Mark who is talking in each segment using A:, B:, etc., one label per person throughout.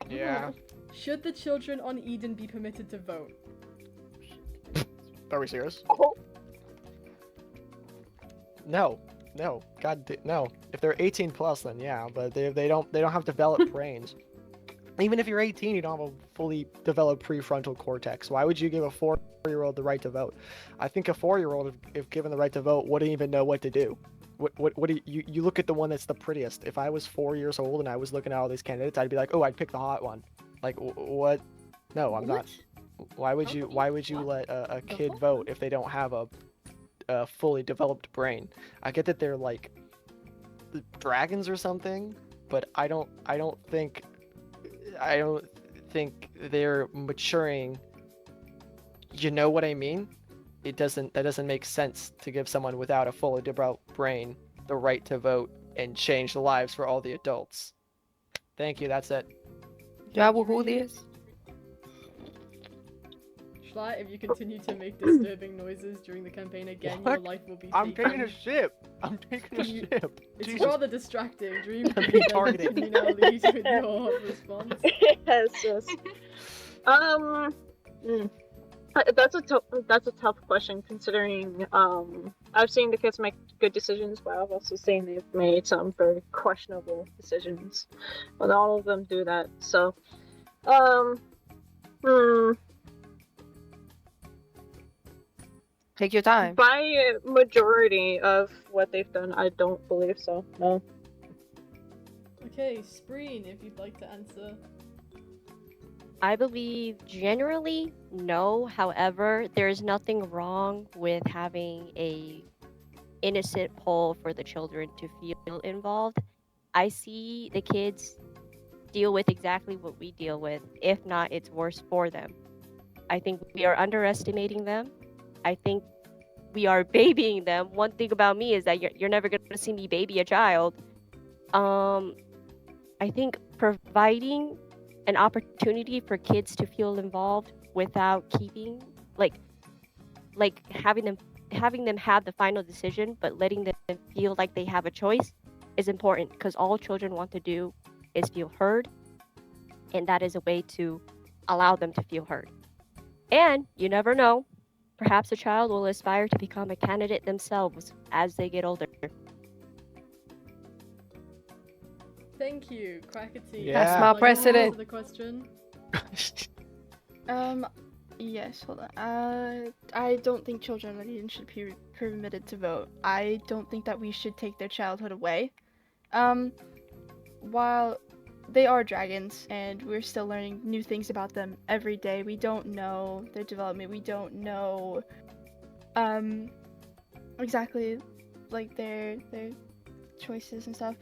A: Yeah.
B: Should the children on Eden be permitted to vote?
A: Are we serious?
C: Oh,
A: No. No. No. If they're 18 plus, then yeah, but they don't have developed brains. Even if you're 18, you don't have a fully developed prefrontal cortex. Why would you give a 4-year-old the right to vote? I think a 4-year-old, if given the right to vote, wouldn't even know what to do. What do you look at the one that's the prettiest? If I was 4 years old and I was looking at all these candidates, I'd be like, oh, I'd pick the hot one. Like what? No, I'm not. Why would you let a kid vote if they don't have a fully developed brain? I get that they're like dragons or something, but I don't think they're maturing. You know what I mean? That doesn't make sense to give someone without a fully developed brain the right to vote and change the lives for all the adults. Thank you, that's it.
D: Jabba, who this?
B: Schlatt, if you continue to make disturbing noises during the campaign again, your
A: What?
B: life will be
A: I'm
B: taken.
A: taking a ship.
B: It's
A: Jesus.
B: rather distracting. Dream,
A: I'm being targeted.
B: can you now lead with your response?
C: yes. Mm. That's a tough question considering I've seen the kids make good decisions, but I've also seen they've made some very questionable decisions. But all of them do that. So, hmm.
D: Take your time.
C: By majority of what they've done, I don't believe so. No.
B: Okay, Spreen, if you'd like to answer.
E: I believe generally no. However, there's nothing wrong with having a innocent poll for the children to feel involved. I see the kids deal with exactly what we deal with. If not, it's worse for them. I think we are underestimating them. I think we are babying them. One thing about me is that you're never going to see me baby a child. I think providing an opportunity for kids to feel involved without keeping like having them have the final decision, but letting them feel like they have a choice is important, because all children want to do is feel heard, and that is a way to allow them to feel heard. And you never know, perhaps a child will aspire to become a candidate themselves as they get older.
B: Thank you, Krakatee.
A: Yeah. That's
D: my
B: Would you like to answer
D: precedent.
B: the question?
F: Yes, hold on. I don't think children on Eden should be permitted to vote. I don't think that we should take their childhood away. While they are dragons and we're still learning new things about them every day, we don't know their development. We don't know, exactly, like their choices and stuff.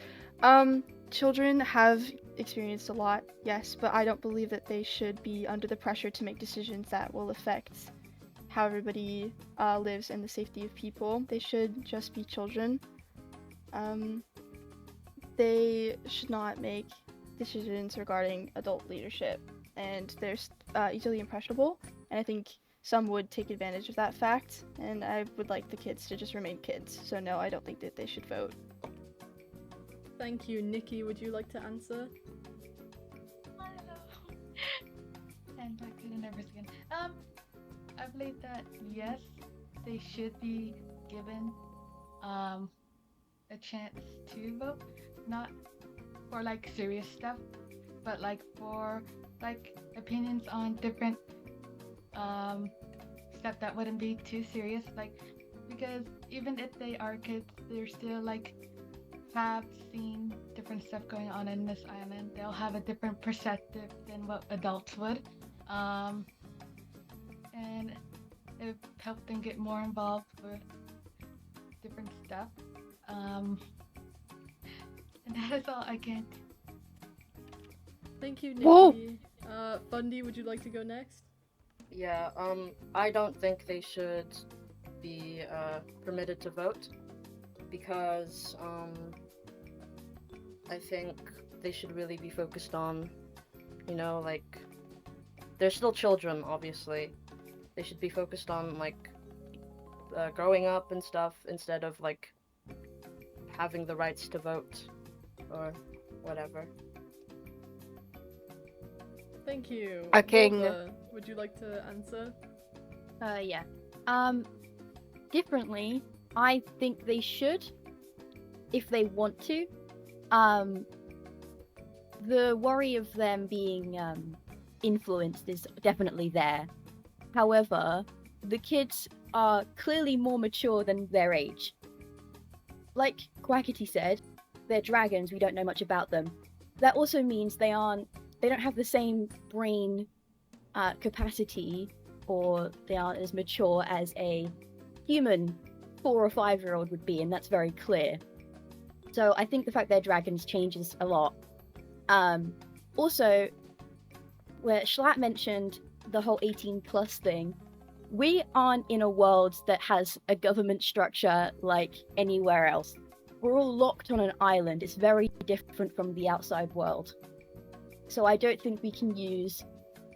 F: Children have experienced a lot, yes, but I don't believe that they should be under the pressure to make decisions that will affect how everybody lives and the safety of people. They should just be children. They should not make decisions regarding adult leadership, and they're easily impressionable, and I think some would take advantage of that fact, and I would like the kids to just remain kids. So no, I don't think that they should vote.
B: Thank you, Nikki. Would you like to answer?
G: And back to the nervous again. I believe that yes, they should be given a chance to vote, not for like serious stuff, but like for like opinions on different stuff that wouldn't be too serious, like because even if they are kids, they're still like have seen different stuff going on in this island. They'll have a different perspective than what adults would, and it helped them get more involved with different stuff. And that is all I can.
B: Thank you,
D: Whoa.
B: Nikki. Fundy, would you like to go next?
H: Yeah, I don't think they should be permitted to vote because I think they should really be focused on, like, they're still children, obviously. They should be focused on, like, growing up and stuff instead of, like, having the rights to vote or whatever.
B: Thank you.
D: A king.
B: Wilbur, would you like to answer?
I: Yeah. Differently, I think they should, if they want to. The worry of them being influenced is definitely there. However, the kids are clearly more mature than their age. Like Quackity said, they're dragons, we don't know much about them. That also means they don't have the same brain capacity, or they aren't as mature as a human 4 or 5-year-old would be, and that's very clear. So I think the fact they're dragons changes a lot. Also, where Schlatt mentioned the whole 18 plus thing, we aren't in a world that has a government structure like anywhere else. We're all locked on an island. It's very different from the outside world. So I don't think we can use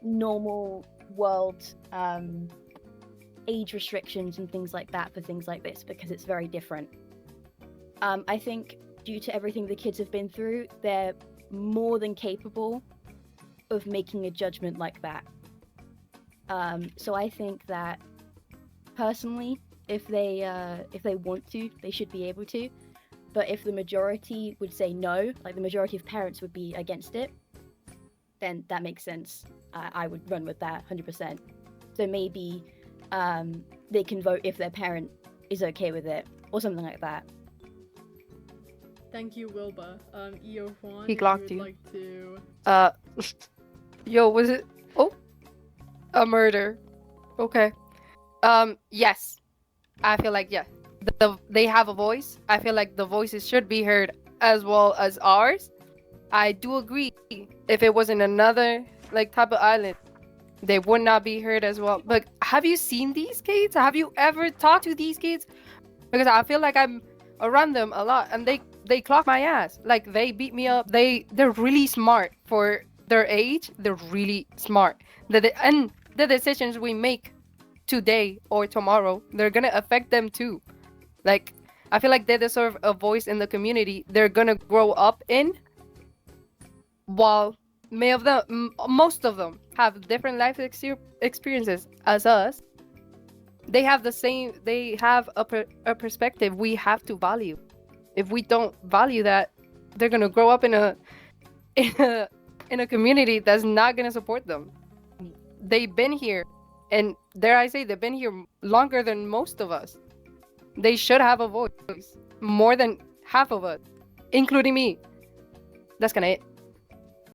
I: normal world age restrictions and things like that for things like this, because it's very different. I think due to everything the kids have been through, they're more than capable of making a judgment like that. So I think that personally, if they want to, they should be able to. But if the majority would say no, like the majority of parents would be against it, then that makes sense. I would run with that 100%. So maybe they can vote if their parent is okay with it, or something like that.
B: Thank you, Wilbur. Eo Juan,
D: He
B: if
D: glocked
B: you
D: you.
B: would like to...
D: Yo, was it? Oh, a murder. Okay. Yes. I feel like, yeah. They have a voice. I feel like the voices should be heard as well as ours. I do agree. If it was in another like type of island, they would not be heard as well. But have you seen these kids? Have you ever talked to these kids? Because I feel like I'm around them a lot, and they clock my ass. Like, they beat me up. They're really smart for their age. They're really smart. And the decisions we make today or tomorrow, they're gonna affect them too. Like, I feel like they deserve a voice in the community they're gonna grow up in, while most of them have different life experiences as us. They have a perspective we have to value. If we don't value that, they're gonna grow up in a community that's not gonna support them. They've been here, and dare I say, they've been here longer than most of us. They should have a voice, more than half of us, including me. That's kinda it.